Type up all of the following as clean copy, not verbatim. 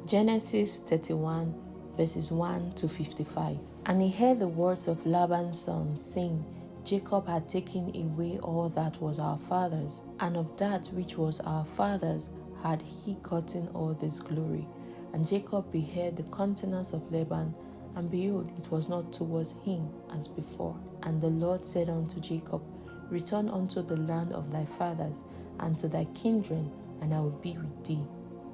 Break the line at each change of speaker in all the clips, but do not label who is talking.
Genesis 31, verses 1 to 55. And he heard the words of Laban's son, saying, Jacob had taken away all that was our father's, and of that which was our father's had he gotten all this glory. And Jacob beheld the countenance of Laban, and behold, it was not towards him as before. And the Lord said unto Jacob, Return unto the land of thy fathers, and to thy kindred, and I will be with thee.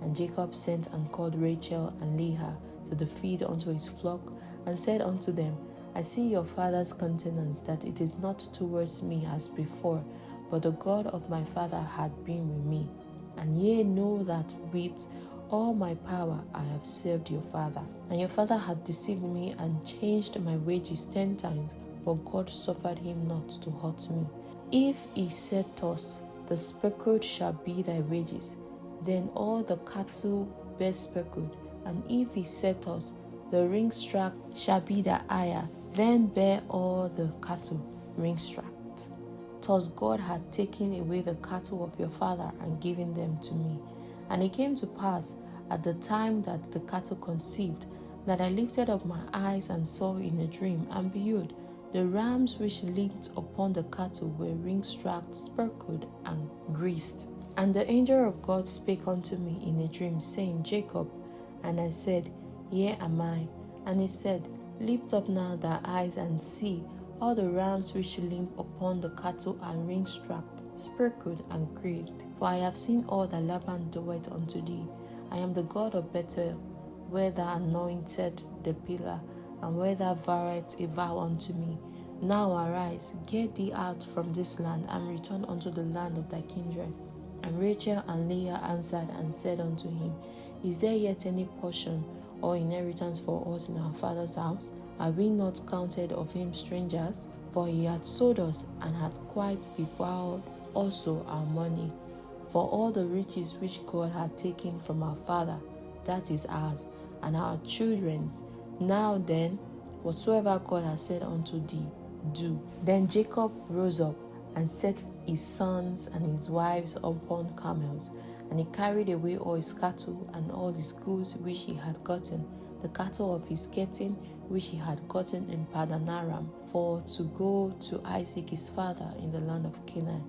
And Jacob sent and called Rachel and Leah to the feed unto his flock, and said unto them, I see your father's countenance, that it is not towards me as before, but the God of my father had been with me. And ye know that with all my power I have served your father. And your father had deceived me and changed my wages 10 times, but God suffered him not to hurt me. If he said thus, the speckled shall be thy wages, then all the cattle bear speckled. And if he said thus, the ringstrap shall be thy hire, then bear all the cattle ringstrapped. Thus God had taken away the cattle of your father and given them to me. And it came to pass at the time that the cattle conceived, that I lifted up my eyes and saw in a dream, and behold, the rams which leaped upon the cattle were ring-strapped, speckled, and greased. And the angel of God spake unto me in a dream, saying, Jacob. And I said, Here am I. And he said, Lift up now thy eyes and see, all the rams which limp upon the cattle are ring-strapped, speckled, and greased. For I have seen all that Laban doeth unto thee. I am the God of Bethel, where thou anointed the pillar, and where thou vowest a vow unto me. Now arise, get thee out from this land, and return unto the land of thy kindred. And Rachel and Leah answered and said unto him, Is there yet any portion or inheritance for us in our father's house? Are we not counted of him strangers? For he had sold us, and had quite devoured also our money. For all the riches which God had taken from our father, that is ours, and our children's. Now then, whatsoever God has said unto thee, do. Then Jacob rose up, and set his sons and his wives upon camels, and he carried away all his cattle and all his goods which he had gotten, the cattle of his getting which he had gotten in Padan Aram, for to go to Isaac his father in the land of Canaan.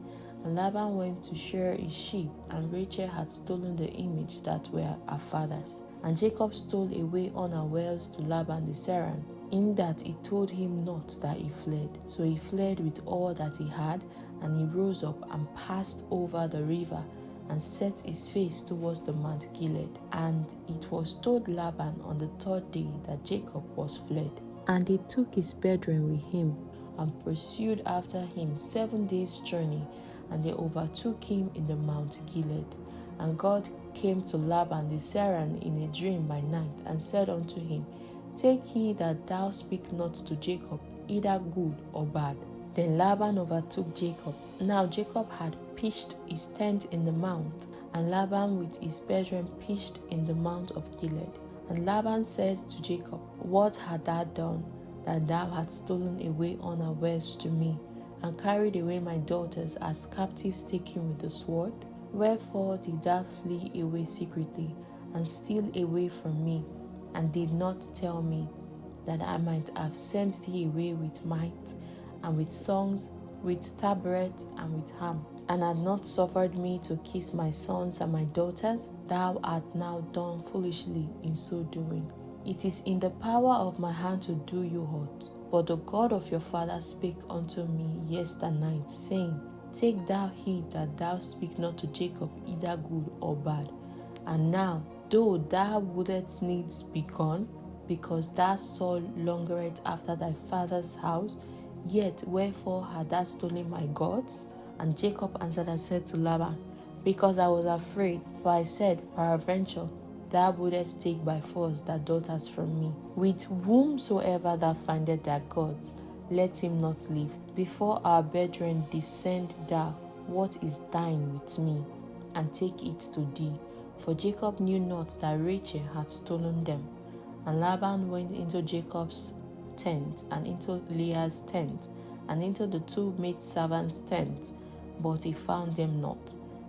And Laban went to shear his sheep, and Rachel had stolen the image that were her father's. And Jacob stole away unawares to Laban the Syrian, in that he told him not that he fled. So he fled with all that he had, and he rose up and passed over the river, and set his face towards the Mount Gilead. And it was told Laban on the 3rd day that Jacob was fled. And he took his brethren with him, and pursued after him 7 days' journey, and they overtook him in the Mount Gilead. And God came to Laban the Syrian in a dream by night, and said unto him, Take heed that thou speak not to Jacob, either good or bad. Then Laban overtook Jacob. Now Jacob had pitched his tent in the mount, and Laban with his brethren pitched in the mount of Gilead. And Laban said to Jacob, What hast thou done, that thou hast stolen away unawares to me, and carried away my daughters as captives taken with the sword? Wherefore did thou flee away secretly, and steal away from me, and did not tell me, that I might have sent thee away with might, and with songs, with tabret, and with harm, and had not suffered me to kiss my sons and my daughters? Thou art now done foolishly in so doing. It is in the power of my hand to do you hurt. But the God of your father spake unto me yesternight, saying, Take thou heed that thou speak not to Jacob either good or bad. And now, though thou wouldest needs be gone, because thou Saul longereth after thy father's house, yet wherefore hast thou stolen my gods? And Jacob answered and said to Laban, Because I was afraid, for I said, Peradventure, thou wouldest take by force thy daughters from me. With whomsoever thou findest their gods, let him not live. Before our brethren descend thou, what is thine with me, and take it to thee. For Jacob knew not that Rachel had stolen them. And Laban went into Jacob's tent, and into Leah's tent, and into the 2 maidservants' tents, but he found them not.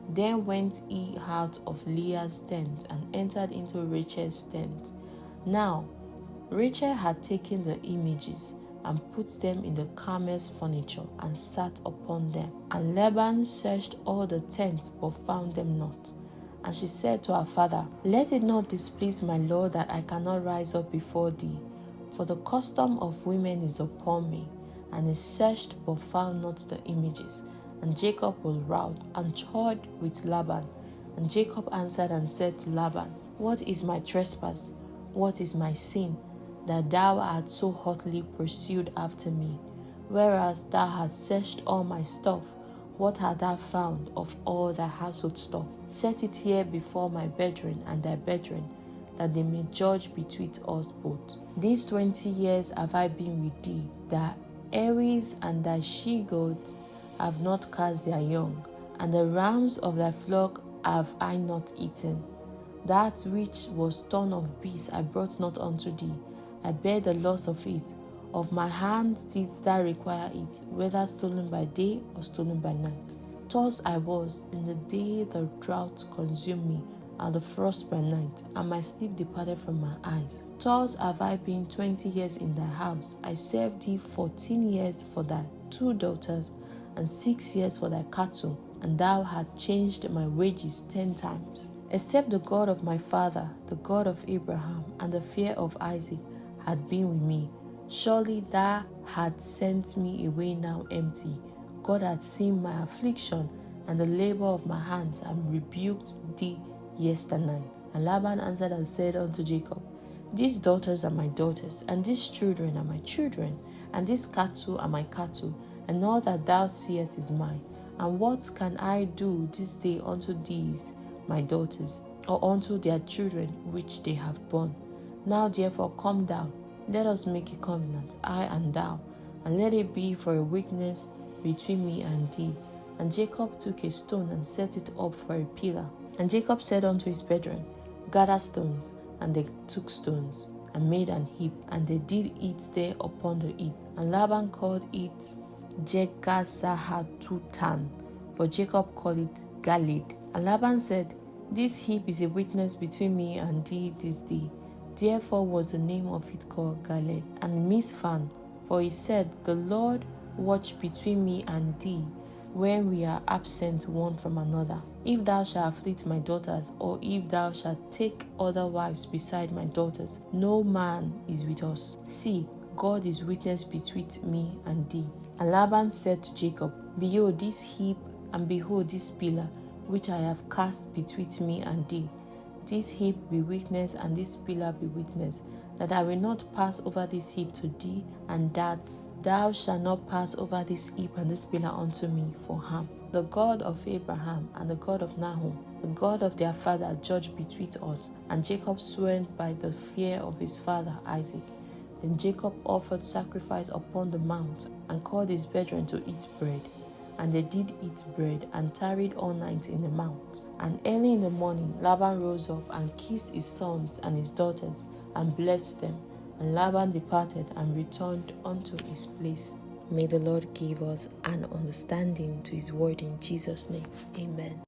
Then went he out of Leah's tent and entered into Rachel's tent. Now Rachel had taken the images and put them in the camel's furniture and sat upon them. And Laban searched all the tents but found them not. And she said to her father, Let it not displease my lord that I cannot rise up before thee, for the custom of women is upon me. And he searched but found not the images. And Jacob was wroth and chid with Laban. And Jacob answered and said to Laban, What is my trespass? What is my sin, that thou art so hotly pursued after me? Whereas thou hast searched all my stuff, what hast thou found of all thy household stuff? Set it here before my brethren and thy brethren, that they may judge between us both. These 20 years have I been with thee. Thy heirs and thy she-goats have not cast their young, and the rams of thy flock have I not eaten. That which was torn of beasts I brought not unto thee. I bear the loss of it. Of my hand didst thou require it, whether stolen by day or stolen by night. Thus I was in the day the drought consumed me, and the frost by night, and my sleep departed from my eyes. Thus have I been 20 years in thy house. I served thee 14 years for thy 2 daughters, and 6 years for thy cattle, and thou hast changed my wages 10 times. Except the God of my father, the God of Abraham, and the fear of Isaac had been with me, surely thou had sent me away now empty. God had seen my affliction and the labor of my hands, and rebuked thee yesternight. And Laban answered and said unto Jacob, These daughters are my daughters, and these children are my children, and these cattle are my cattle, and all that thou seest is mine. And what can I do this day unto these my daughters, or unto their children which they have borne? Now therefore come down, let us make a covenant, I and thou, and let it be for a witness between me and thee. And Jacob took a stone and set it up for a pillar. And Jacob said unto his brethren, Gather stones. And they took stones, and made an heap, and they did eat there upon the heap. And Laban called it Jegazahatutan, but Jacob called it Galed. And Laban said, This heap is a witness between me and thee this day. Therefore was the name of it called Galed. And Mizphan, for he said, The Lord watch between me and thee, when we are absent one from another. If thou shalt afflict my daughters, or if thou shalt take other wives beside my daughters, no man is with us. See, God is witness between me and thee. And Laban said to Jacob, Behold this heap, and behold this pillar, which I have cast between me and thee. This heap be witness, and this pillar be witness, that I will not pass over this heap to thee, and that thou shalt not pass over this heap and this pillar unto me for harm. The God of Abraham and the God of Nahum, the God of their father, judge between us. And Jacob swore by the fear of his father Isaac. Then Jacob offered sacrifice upon the mount, and called his brethren to eat bread. And they did eat bread, and tarried all night in the mount. And early in the morning Laban rose up, and kissed his sons and his daughters, and blessed them. And Laban departed and returned unto his place. May the Lord give us an understanding to his word in Jesus' name. Amen.